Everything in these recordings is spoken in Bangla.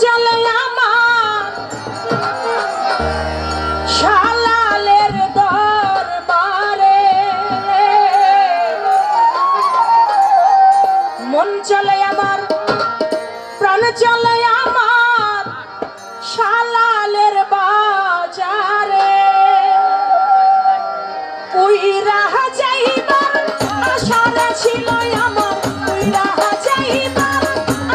চলে আমার শালালের দরবারে, মন চলে আমার প্রাণ চলে আমার শালালের বাজারে। উইরা যাইবার আশারে ছিল আমার, উইরা যাইবার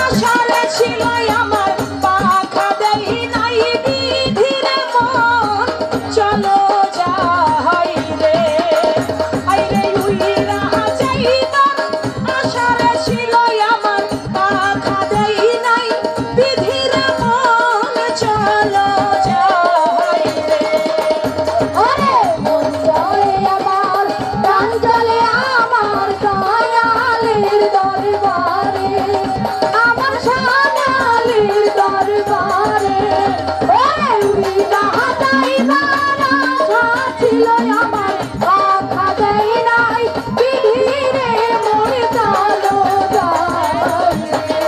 আশারে ছিল আমার, পাখা দেই নাই বিধিরে মন চলো যাই রে। আইরে উইরা যাইবার আশারে ছিল আমার, পাখা দেই নাই বিধিরে মন চলো যাই রে। ওরে মন চলে আমার প্রাণ চলে আমার দয়ালের দরবারে, আমার শালালের দরবারে। ওরে উইরা যাইবার আশা ছিল আমার, পাখা দেই নাই বিধিরে মন চলো যাই রে।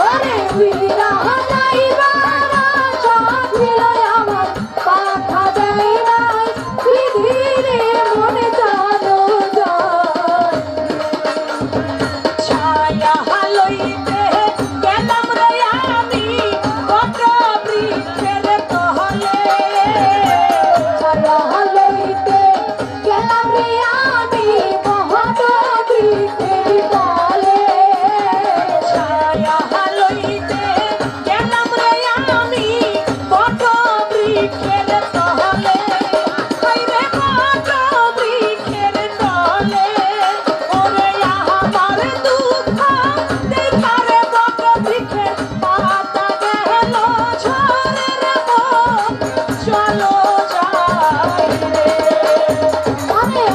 ওরে উইরা যাইবার আশা ছিল আমার, পাখা দেই নাই বিধিরে মন চলো যাই রে। ছায়া লইতে গেলাম রে আমি বট বৃক্ষের তলে, ছায়া লইতে গেলাম রে আমি মহৎ বৃক্ষের তলে। ছায়া লইতে গেলাম রে আমি বট বৃক্ষের তলে। হাইরে বট বৃক্ষের তলে, ওরে আমার দুঃখ দেখা রে বট বৃক্ষের পাতা গেল ঝরে রে মন চলো যাই রে। আমি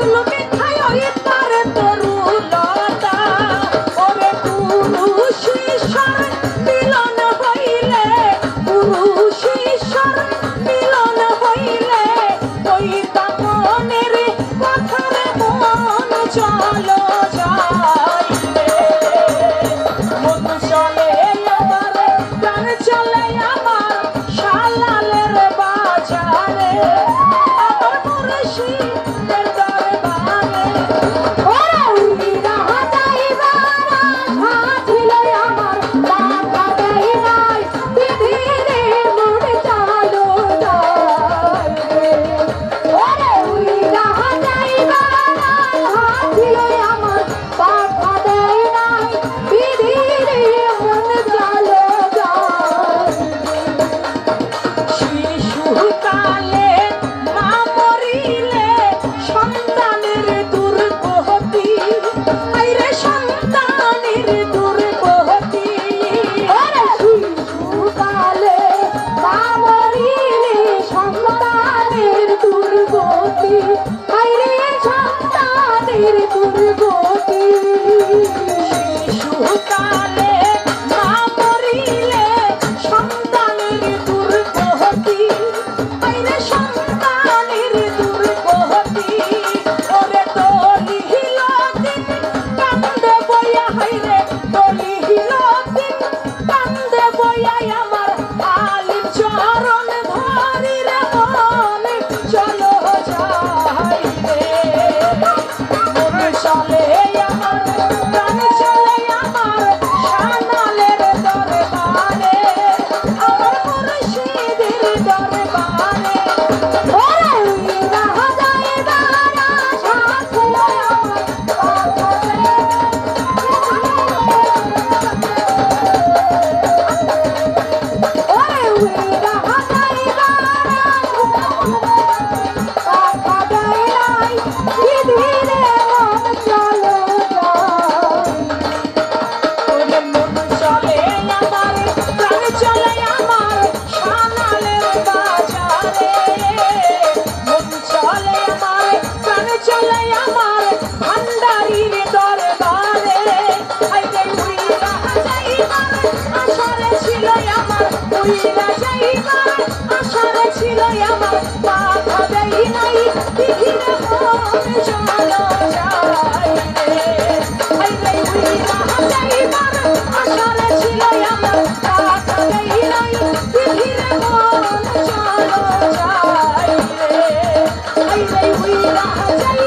চুলু মিঠাই ওই তার তরুলতা ওরে পুরুষ ঈশ্বর মিলন হইলে পুরুষ ঈশ্বর মিলন হইলে ওই তাপনের কথারে মন চলো যাইলে মন চলে আমার প্রাণ চলে আমার শালালের বাজারে আমার মুর্শিদের দরবারে ওরে উইরা যাইবার আশা ছিল আমার বাধা দেয় নাই বিধিরে মন চালো যায় রে ওরে উইরা যাইবার আশা ছিল আমার বাধা দেয় নাই বিধিরে মন চালো যায় শিশুকালে মা মরিলে সন্তানের দুর্গতি আইরে সন্তানের দুর্গতি ওরে শিশুকালে মা মরিলে সন্তানের দুর্গতি হায়রে সন্তানের দুর্গতি শিশুকালে মা মরিলে সন্তানের দুর্গতি আইরে সন্তানের দুর্গতি ওরে দলিল দিন কান্দে বইয়া হাইরে দলিল দিন কান্দে বইয়া আমার আলিম চরণ ধরি রে মন চলো যাই রে মন চলে আমার প্রাণ চলে আমার শানালের দরবারে আমার মুর্শিদের দরবারে ওরে উইরা যাইবার আশা ছিল আমার বাধা দেয় ওরে উইরা যাইবার আশা বাধা দেয় নাই বিধিরে মন চলো যায় ওরে মন চলে আমার প্রাণ চলে আমার শানালের বাজারে মন চলে আমার প্রাণ চলে আমার ভান্ডারির দরবারে আইরে উইরা যাইবার আশারে ছিল আমার উইরা যাইবার আশারে ছিল আমার বাধা দেই নাই বিধিরে মন চলো যাই রে আইরে উইরা যাইবার আশারে ছিল আমার বাধা দেই নাই বিধিরে মন চলো যাই রে আইরে উইরা যাই